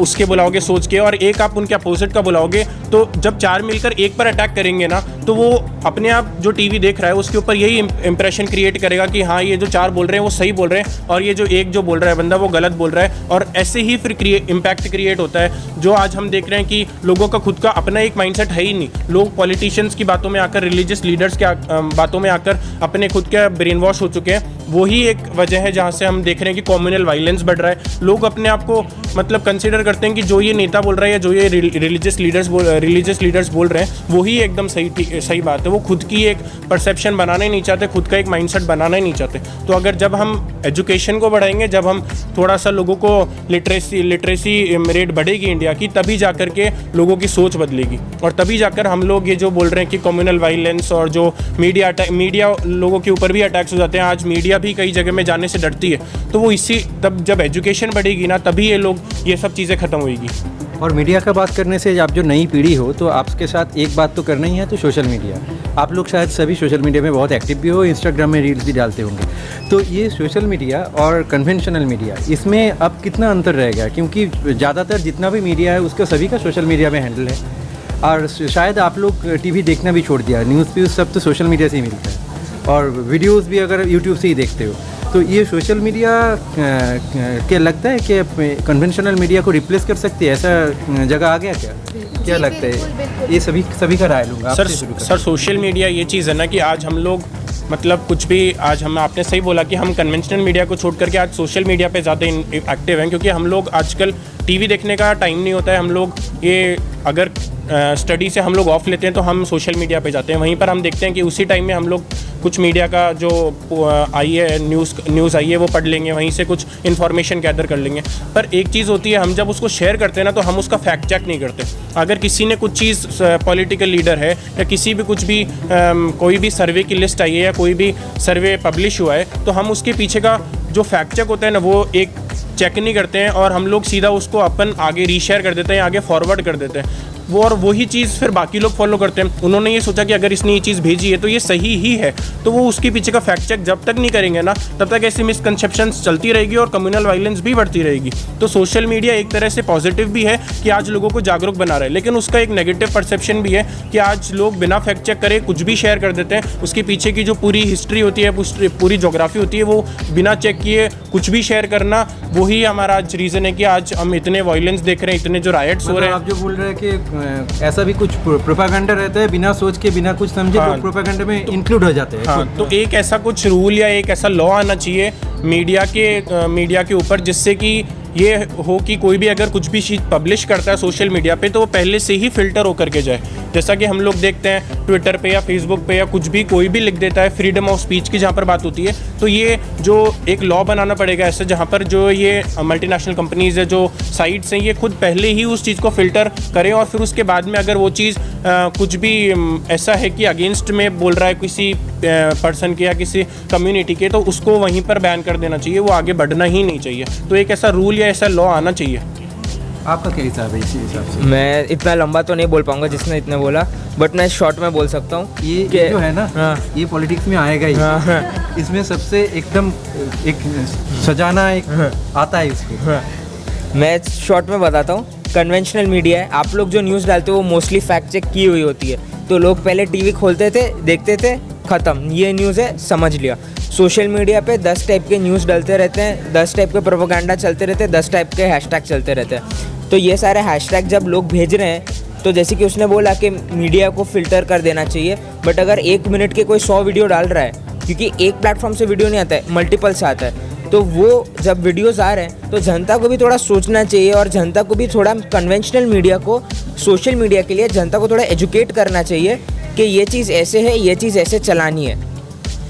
S2: उसके बुलाओगे सोच के और एक आप उनके अपोजिट का बुलाओगे, तो जब 4 मिलकर एक पर अटैक करेंगे ना, तो वो अपने आप जो टीवी देख रहा है उसके ऊपर यही इंप्रेशन क्रिएट करेगा कि हाँ ये जो 4 बोल रहे हैं वो सही बोल रहे हैं और ये जो एक जो बोल रहा है बंदा वो गलत बोल रहा है। और ऐसे ही फिर इम्पैक्ट क्रिएट होता है, जो आज हम देख रहे हैं कि लोगों का खुद का अपना एक माइंडसेट है ही नहीं। लोग पॉलिटिशियंस की बातों में आकर, रिलीजियस लीडर्स के बातों में आकर अपने खुद के ब्रेन वॉश हो चुके हैं। वही एक वजह है जहाँ से हम देख रहे हैं कि कम्युनल वायलेंस बढ़ रहा है। लोग अपने आप को मतलब कंसीडर करते हैं कि जो ये नेता बोल रहा है या जो ये रिलीजियस लीडर्स बोल रहे हैं वही एकदम सही बात है। वो खुद की एक परसेप्शन बनाना ही नहीं चाहते, खुद का एक माइंडसेट बनाना ही नहीं चाहते। तो अगर जब हम एजुकेशन को बढ़ाएंगे, जब हम थोड़ा सा लोगों को लिटरेसी रेट बढ़ेगी इंडिया की, तभी जाकर के लोगों की सोच बदलेगी और तभी जाकर हम लोग ये जो बोल रहे हैं कि कम्युनल वायलेंस और जो मीडिया लोगों के ऊपर भी अटैक्स हो जाते हैं। आज मीडिया भी कई जगह में जाने से डरती है, तो वो तब जब एजुकेशन बढ़ेगी ना, तभी ये सब चीज़ें खत्म होगी।
S1: और मीडिया का बात करने से, आप जो नई पीढ़ी हो तो आपके साथ एक बात तो करना ही है, तो सोशल मीडिया। आप लोग शायद सभी सोशल मीडिया में बहुत एक्टिव भी हो, इंस्टाग्राम में रील्स भी डालते होंगे। तो ये सोशल मीडिया और कन्वेंशनल मीडिया, इसमें अब कितना अंतर रहेगा? क्योंकि ज़्यादातर जितना भी मीडिया है उसका सभी का सोशल मीडिया में हैंडल है, और शायद आप लोग टीवी देखना भी छोड़ दिया, न्यूज़ व्यूज़ सब तो सोशल मीडिया से ही मिलता है, और वीडियोज़ भी अगर यूट्यूब से ही देखते हो। तो ये सोशल मीडिया क्या लगता है कि कन्वेंशनल मीडिया को रिप्लेस कर सकती है? ऐसा जगह आ गया क्या लगता है? ये सभी का राय लूँगा आपसे शुरू करें।
S2: सर सोशल मीडिया ये चीज़ है ना कि आज हम लोग मतलब कुछ भी, आज आपने सही बोला कि हम कन्वेंशनल मीडिया को छोड़ करके आज सोशल मीडिया पे ज़्यादा एक्टिव हैं, क्योंकि हम लोग आजकल टीवी देखने का टाइम नहीं होता है। हम लोग ये अगर स्टडी से हम लोग ऑफ लेते हैं तो हम सोशल मीडिया पे जाते हैं, वहीं पर हम देखते हैं कि उसी टाइम में हम लोग कुछ मीडिया का जो आई है न्यूज़ आई है वो पढ़ लेंगे, वहीं से कुछ इन्फॉर्मेशन गैदर कर लेंगे। पर एक चीज़ होती है, हम जब उसको शेयर करते हैं ना तो हम उसका फैक्ट चेक नहीं करते। अगर किसी ने कुछ चीज़, पॉलिटिकल लीडर है या किसी भी कुछ भी कोई भी सर्वे की लिस्ट आई है या कोई भी सर्वे पब्लिश हुआ है, तो हम उसके पीछे का जो फैक्ट चेक होता है ना वो एक चेक नहीं करते हैं और हम लोग सीधा उसको अपन आगे रीशेयर कर देते हैं, आगे फॉरवर्ड कर देते हैं वो, और वही चीज़ फिर बाकी लोग फॉलो करते हैं। उन्होंने ये सोचा कि अगर इसने ये चीज़ भेजी है तो ये सही ही है, तो वो उसके पीछे का फैक्ट चेक जब तक नहीं करेंगे ना तब तक ऐसी मिसकंसेप्शंस चलती रहेगी और कम्युनल वायलेंस भी बढ़ती रहेगी। तो सोशल मीडिया एक तरह से पॉजिटिव भी है कि आज लोगों को जागरूक बना रहा है, लेकिन उसका एक नेगेटिव परसेप्शन भी है कि आज लोग बिना फैक्ट चेक करे कुछ भी शेयर कर देते हैं। उसके पीछे की जो पूरी हिस्ट्री होती है, पूरी जोग्राफी होती है, वो बिना चेक किए कुछ भी शेयर करना, वही हमारा आज रीज़न है कि आज हम इतने वायलेंस देख रहे हैं, इतने जो राइट्स हो रहे हैं।
S1: आप जो बोल रहे हैं कि ऐसा भी कुछ प्रोपेगेंडा रहता है, बिना सोच के, बिना कुछ समझे लोग प्रोपेगेंडा में इंक्लूड हो जाते हैं।
S2: हाँ, तो एक ऐसा कुछ रूल या एक ऐसा लॉ आना चाहिए मीडिया के ऊपर, जिससे कि ये हो कि कोई भी अगर कुछ भी चीज़ पब्लिश करता है सोशल मीडिया पे तो वो पहले से ही फ़िल्टर होकर के जाए। जैसा कि हम लोग देखते हैं ट्विटर पे या फेसबुक पे या कुछ भी कोई भी लिख देता है, फ्रीडम ऑफ स्पीच की जहाँ पर बात होती है, तो ये जो एक लॉ बनाना पड़ेगा ऐसे, जहाँ पर जो ये मल्टीनेशनल कंपनीज़ है, जो साइट्स हैं, ये खुद पहले ही उस चीज़ को फ़िल्टर करें और फिर उसके बाद में अगर वो चीज़ कुछ भी ऐसा है कि अगेंस्ट में बोल रहा है, किसी पर्सन के या किसी कम्युनिटी के, तो उसको वहीं पर बैन कर देना चाहिए, वो आगे बढ़ना ही नहीं चाहिए। तो एक ऐसा रूल या ऐसा लॉ आना चाहिए।
S1: आपका क्या हिसाब है इसी हिसाब से?
S4: मैं इतना लंबा तो नहीं बोल पाऊंगा जिसने इतने बोला, बट मैं शॉर्ट में बोल सकता हूँ।
S1: ये जो है ना,
S4: हाँ।
S1: ये पॉलिटिक्स में आएगा ही।
S4: हाँ।
S1: इसमें सबसे एकदम एक सजाना एक आता है इसको।
S4: मैं शॉर्ट में बताता हूँ। कन्वेंशनल मीडिया है, आप लोग जो न्यूज़ डालते हो वो मोस्टली फैक्ट चेक की हुई होती है। तो लोग पहले टीवी खोलते थे, देखते थे, ख़त्म, ये न्यूज़ है, समझ लिया। सोशल मीडिया पे 10 टाइप के न्यूज़ डलते रहते हैं, 10 टाइप के प्रोपेगेंडा चलते रहते हैं, 10 टाइप के हैशटैग चलते रहते हैं। तो ये सारे हैशटैग जब लोग भेज रहे हैं, तो जैसे कि उसने बोला कि मीडिया को फ़िल्टर कर देना चाहिए, बट अगर 1 मिनट के कोई 100 वीडियो डाल रहा है, क्योंकि एक प्लेटफॉर्म से वीडियो नहीं आता है, मल्टीपल से आता है, तो वो जब वीडियोज़ आ रहे हैं तो जनता को भी थोड़ा सोचना चाहिए, और जनता को भी थोड़ा कन्वेंशनल मीडिया को सोशल मीडिया के लिए जनता को थोड़ा एजुकेट करना चाहिए कि ये चीज़ ऐसे है, ये चीज़ ऐसे चलानी है।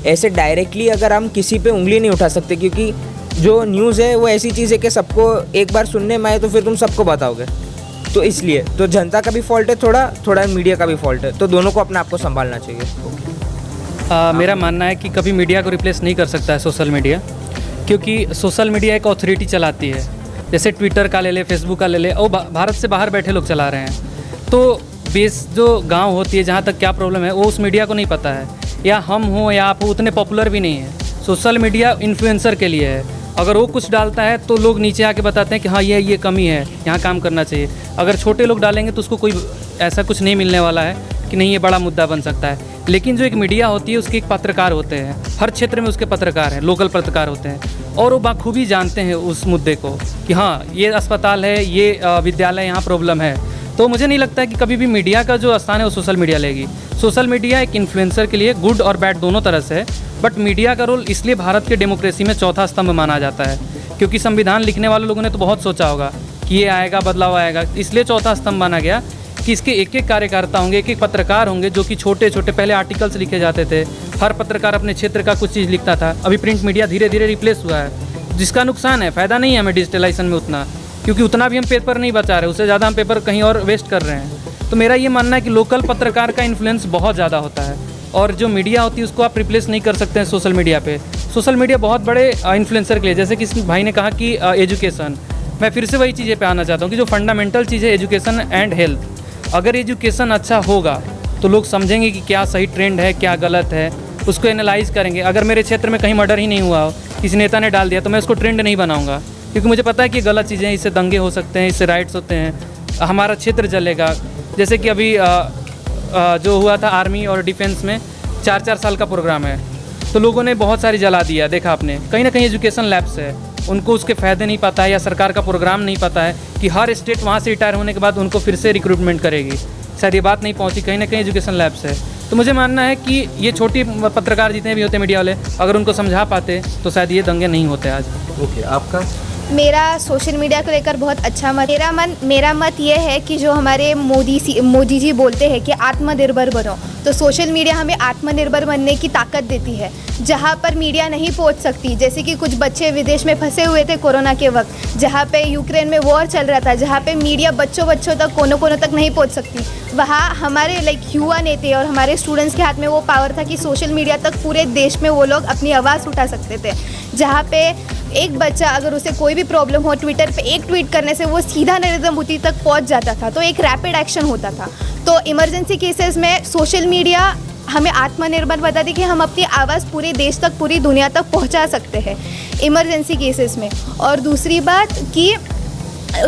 S4: ऐसे डायरेक्टली अगर हम किसी पे उंगली नहीं उठा सकते, क्योंकि जो न्यूज़ है वो ऐसी चीज़ है कि सबको एक बार सुनने में आए तो फिर तुम सबको बताओगे। तो इसलिए तो जनता का भी फॉल्ट है, थोड़ा मीडिया का भी फॉल्ट है, तो दोनों को अपने आप को संभालना चाहिए।
S6: मेरा मानना है कि कभी मीडिया को रिप्लेस नहीं कर सकता है सोशल मीडिया, क्योंकि सोशल मीडिया एक अथॉरिटी चलाती है। जैसे ट्विटर का ले ले, फेसबुक का ले ले, और भारत से बाहर बैठे लोग चला रहे हैं। तो बेस जो गांव होती है, जहाँ तक क्या प्रॉब्लम है वो उस मीडिया को नहीं पता है, या हम हो या आप हो उतने पॉपुलर भी नहीं है। सोशल मीडिया इन्फ्लुएंसर के लिए है। अगर वो कुछ डालता है तो लोग नीचे आके बताते हैं कि हाँ ये कमी है, यहाँ काम करना चाहिए। अगर छोटे लोग डालेंगे तो उसको कोई ऐसा कुछ नहीं मिलने वाला है कि नहीं ये बड़ा मुद्दा बन सकता है। लेकिन जो एक मीडिया होती है उसके एक पत्रकार होते हैं, हर क्षेत्र में उसके पत्रकार हैं, लोकल पत्रकार होते हैं, और वो बाखूबी जानते हैं उस मुद्दे को कि हाँ ये अस्पताल है, ये विद्यालय, यहाँ प्रॉब्लम है। तो मुझे नहीं लगता है कि कभी भी मीडिया का जो स्थान है वो सोशल मीडिया लेगी। सोशल मीडिया एक इन्फ्लुएंसर के लिए गुड और बैड दोनों तरह से है, बट मीडिया का रोल इसलिए भारत के डेमोक्रेसी में चौथा स्तंभ माना जाता है, क्योंकि संविधान लिखने वाले लोगों ने तो बहुत सोचा होगा कि ये आएगा, बदलाव आएगा, इसलिए चौथा स्तंभ माना गया कि इसके एक एक कार्यकर्ता होंगे, एक एक पत्रकार होंगे, जो कि छोटे छोटे पहले आर्टिकल्स लिखे जाते थे। हर पत्रकार अपने क्षेत्र का कुछ चीज़ लिखता था। अभी प्रिंट मीडिया धीरे धीरे रिप्लेस हुआ है, जिसका नुकसान है, फ़ायदा नहीं है हमें डिजिटलाइजेशन में उतना, क्योंकि उतना भी हम पेपर नहीं बचा रहे, उससे ज़्यादा हम पेपर कहीं और वेस्ट कर रहे हैं। तो मेरा ये मानना है कि लोकल पत्रकार का इन्फ्लुएंस बहुत ज़्यादा होता है, और जो मीडिया होती है उसको आप रिप्लेस नहीं कर सकते हैं सोशल मीडिया पे। सोशल मीडिया बहुत बड़े इन्फ्लुएंसर के लिए, जैसे कि इस भाई ने कहा कि एजुकेशन, मैं फिर से वही चीज़ें पे आना चाहता हूँ कि जो फंडामेंटल चीज़ है एजुकेशन एंड हेल्थ, अगर एजुकेशन अच्छा होगा तो लोग समझेंगे कि क्या सही ट्रेंड है, क्या गलत है, उसको एनालाइज करेंगे। अगर मेरे क्षेत्र में कहीं मर्डर ही नहीं हुआ हो, किसी नेता ने डाल दिया, तो मैं उसको ट्रेंड नहीं बनाऊँगा, क्योंकि मुझे पता है कि गलत चीज़ें हैं, इससे दंगे हो सकते हैं, इससे राइट्स होते हैं, हमारा क्षेत्र जलेगा। जैसे कि अभी जो हुआ था आर्मी और डिफेंस में 4-4 साल का प्रोग्राम है, तो लोगों ने बहुत सारी जला दिया, देखा आपने। कहीं ना कहीं एजुकेशन लैब्स है, उनको उसके फ़ायदे नहीं पता है, या सरकार का प्रोग्राम नहीं पता है कि हर स्टेट वहाँ से रिटायर होने के बाद उनको फिर से रिक्रूटमेंट करेगी। शायद ये बात नहीं पहुँची, कहीं ना कहीं एजुकेशन लैब्स है। तो मुझे मानना है कि ये छोटी पत्रकार जितने भी होते हैं मीडिया वाले, अगर उनको समझा पाते तो शायद ये दंगे नहीं होते आज।
S1: ओके, आपका?
S7: मेरा सोशल मीडिया को लेकर बहुत अच्छा मत, मेरा मत ये है कि जो हमारे मोदी जी बोलते हैं कि आत्मनिर्भर बनो, तो सोशल मीडिया हमें आत्मनिर्भर बनने की ताकत देती है, जहाँ पर मीडिया नहीं पहुँच सकती। जैसे कि कुछ बच्चे विदेश में फंसे हुए थे कोरोना के वक्त, जहाँ पे यूक्रेन में वॉर चल रहा था, जहाँ पे मीडिया बच्चों तक कोनों तक नहीं पहुँच सकती, वहाँ हमारे युवा नेता और हमारे स्टूडेंट्स के हाथ में वो पावर था कि सोशल मीडिया तक पूरे देश में वो लोग अपनी आवाज़ उठा सकते थे। जहाँ पे एक बच्चा अगर उसे कोई भी प्रॉब्लम हो, ट्विटर पे एक ट्वीट करने से वो सीधा नरेंद्र मोदी तक पहुंच जाता था, तो एक रैपिड एक्शन होता था। तो इमरजेंसी केसेस में सोशल मीडिया हमें आत्मनिर्भर बताती कि हम अपनी आवाज़ पूरे देश तक, पूरी दुनिया तक पहुंचा सकते हैं इमरजेंसी केसेस में। और दूसरी बात कि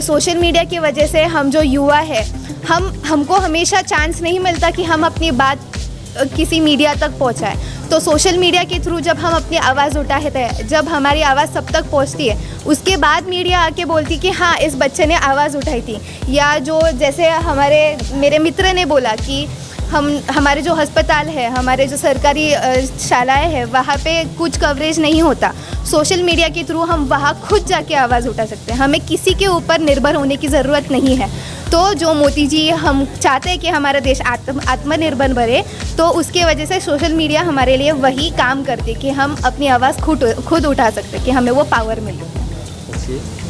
S7: सोशल मीडिया की वजह से हम जो युवा है, हमको हमेशा चांस नहीं मिलता कि हम अपनी बात किसी मीडिया तक पहुंचाए। तो सोशल मीडिया के थ्रू जब हम अपनी आवाज़ उठाते हैं, जब हमारी आवाज़ सब तक पहुंचती है, उसके बाद मीडिया आके बोलती कि हाँ इस बच्चे ने आवाज़ उठाई थी। या जो जैसे मेरे मित्र ने बोला कि हमारे जो अस्पताल है, हमारे जो सरकारी शालाएं हैं, वहाँ पे कुछ कवरेज नहीं होता। सोशल मीडिया के थ्रू हम वहाँ खुद जाके आवाज़ उठा सकते हैं, हमें किसी के ऊपर निर्भर होने की ज़रूरत नहीं है। तो जो मोदी जी हम चाहते हैं कि हमारा देश आत्मनिर्भर बने, तो उसके वजह से सोशल मीडिया हमारे लिए वही काम करती है कि हम अपनी आवाज़ खुद उठा सकते हैं, कि हमें वो पावर मिले।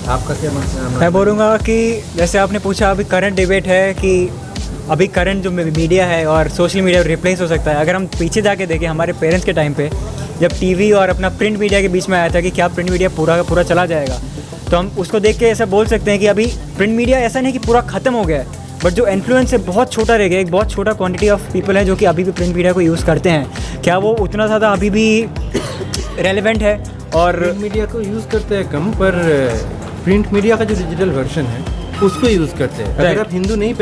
S1: आपका क्या मतलब?
S3: मैं बोलूँगा कि जैसे आपने पूछा, अभी करंट डिबेट है कि अभी करंट जो मीडिया है और सोशल मीडिया रिप्लेस हो सकता है। अगर हम पीछे जाके देखें हमारे पेरेंट्स के टाइम पे, जब टीवी और अपना प्रिंट मीडिया के बीच में आया था कि क्या प्रिंट मीडिया पूरा का पूरा चला जाएगा, तो हम उसको देख के ऐसा बोल सकते हैं कि अभी प्रिंट मीडिया ऐसा नहीं कि पूरा ख़त्म हो गया है, बट जो इन्फ्लुएंस है बहुत छोटा रह गया। एक बहुत छोटा क्वांटिटी ऑफ पीपल है जो कि अभी भी प्रिंट मीडिया को यूज़ करते हैं। क्या वो उतना ज़्यादा अभी भी रेलेवेंट है? और
S1: प्रिंट मीडिया को यूज़ करते हैं कम, पर प्रिंट मीडिया का जो डिजिटल वर्जन है उसको यूज़ करते हैं। अगर आप हिंदू नहीं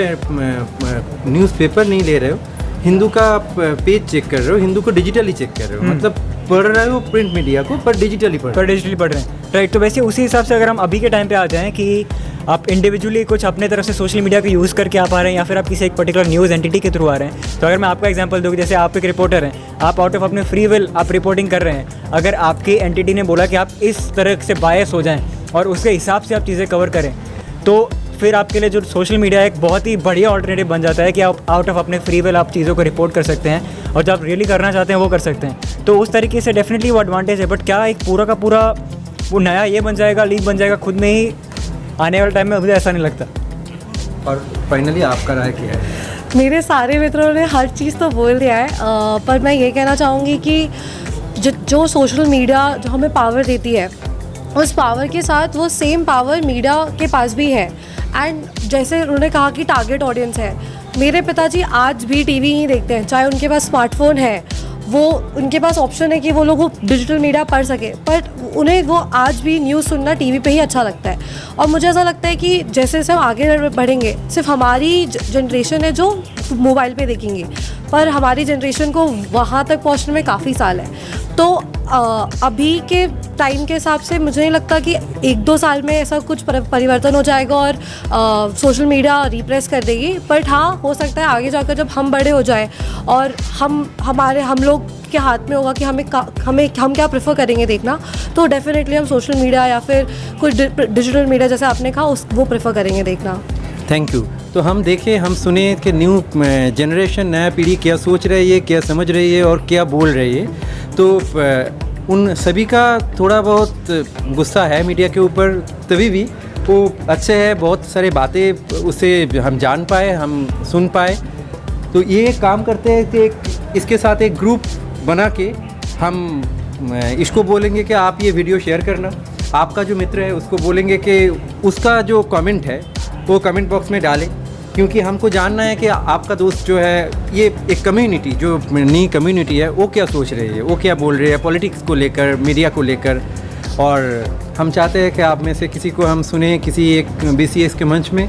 S1: न्यूज़पेपर नहीं ले रहे हो, हिंदू का आप पेज चेक कर रहे हो, हिंदू को डिजिटली चेक कर रहे हो, मतलब पढ़ रहे हो प्रिंट मीडिया को पर डिजिटली पढ़ रहे हैं।
S3: राइट। तो वैसे उसी हिसाब से अगर हम अभी के टाइम पे आ जाएं कि आप इंडिविजुअली कुछ अपने तरफ से सोशल मीडिया को यूज़ करके आप आ रहे हैं या फिर आप किसी एक पर्टिकुलर न्यूज़ एंटिटी के थ्रू आ रहे हैं, तो अगर मैं आपका एग्जांपल दूँ कि जैसे आप एक रिपोर्टर हैं, आप आउट ऑफ अपने फ्री विल आप रिपोर्टिंग कर रहे हैं। अगर आपकी एंटिटी ने बोला कि आप इस तरह से बायस हो जाएँ और उसके हिसाब से आप चीज़ें कवर करें, तो फिर आपके लिए जो सोशल मीडिया एक बहुत ही बढ़िया ऑल्टरनेटिव बन जाता है कि आप आउट ऑफ अपने फ्री विल आप चीज़ों को रिपोर्ट कर सकते हैं और जो आप रियली करना चाहते हैं वो कर सकते हैं। तो उस तरीके से डेफिनेटली वो एडवांटेज है। बट क्या एक पूरा का पूरा वो नया ये बन जाएगा, लीग बन जाएगा खुद में ही आने वाले टाइम में? मुझे ऐसा नहीं लगता।
S1: और फाइनली आपका राय क्या है?
S5: मेरे सारे मित्रों ने हर चीज़ तो बोल दिया है, पर मैं ये कहना चाहूँगी कि जो सोशल मीडिया जो हमें पावर देती है, उस पावर के साथ वो सेम पावर मीडिया के पास भी है। एंड जैसे उन्होंने कहा कि टारगेट ऑडियंस है, मेरे पिताजी आज भी टीवी ही देखते हैं, चाहे उनके पास स्मार्टफोन है, वो उनके पास ऑप्शन है कि वो लोग डिजिटल मीडिया पढ़ सके, पर उन्हें वो आज भी न्यूज़ सुनना टीवी पे ही अच्छा लगता है। और मुझे ऐसा लगता है कि जैसे जैसे हम आगे बढ़ेंगे, सिर्फ हमारी जनरेशन है जो मोबाइल पे देखेंगे, पर हमारी जनरेशन को वहाँ तक पहुँचने में काफ़ी साल है। तो अभी के टाइम के हिसाब से मुझे नहीं लगता कि 1-2 साल में ऐसा कुछ परिवर्तन हो जाएगा और सोशल मीडिया रिप्लेस कर देगी। बट हाँ, हो सकता है आगे जाकर जब हम बड़े हो जाए और हम लोग के हाथ में होगा कि हम क्या प्रेफर करेंगे देखना, तो डेफिनेटली हम सोशल मीडिया या फिर कुछ डिजिटल मीडिया जैसे आपने कहा वो प्रेफर करेंगे देखना।
S1: Thank you. तो हम देखें, हम सुने कि न्यू जनरेशन, नया पीढ़ी क्या सोच रही है, क्या समझ रही है और क्या बोल रही है। तो उन सभी का थोड़ा बहुत गुस्सा है मीडिया के ऊपर, तभी भी वो अच्छे है, बहुत सारे बातें उससे हम जान पाए, हम सुन पाए। तो ये काम करते हैं कि इसके साथ एक ग्रुप बना के हम इसको बोलेंगे कि आप ये वीडियो शेयर करना, आपका जो मित्र है उसको बोलेंगे कि उसका जो कमेंट है वो कमेंट बॉक्स में डालें, क्योंकि हमको जानना है कि आपका दोस्त जो है, ये एक कम्युनिटी जो नई कम्युनिटी है वो क्या सोच रही है, वो क्या बोल रही है पॉलिटिक्स को लेकर, मीडिया को लेकर। और हम चाहते हैं कि आप में से किसी को हम सुने किसी एक BCS के मंच में।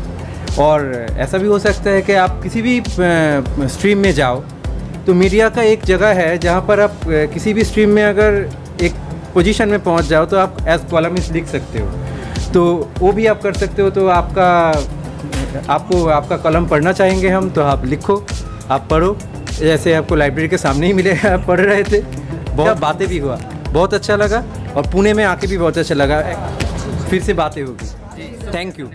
S1: और ऐसा भी हो सकता है कि आप किसी भी स्ट्रीम में जाओ, तो मीडिया का एक जगह है जहाँ पर आप किसी भी स्ट्रीम में अगर एक पोजीशन में पहुँच जाओ तो आप एज कॉलमिस्ट लिख सकते हो, तो वो भी आप कर सकते हो। तो आपका कॉलम पढ़ना चाहेंगे हम, तो आप लिखो, आप पढ़ो, जैसे आपको लाइब्रेरी के सामने ही मिलेगा, आप पढ़ रहे थे। बहुत बातें भी हुआ, बहुत अच्छा लगा, और पुणे में आके भी बहुत अच्छा लगा। फिर से बातें होगी। Thank you.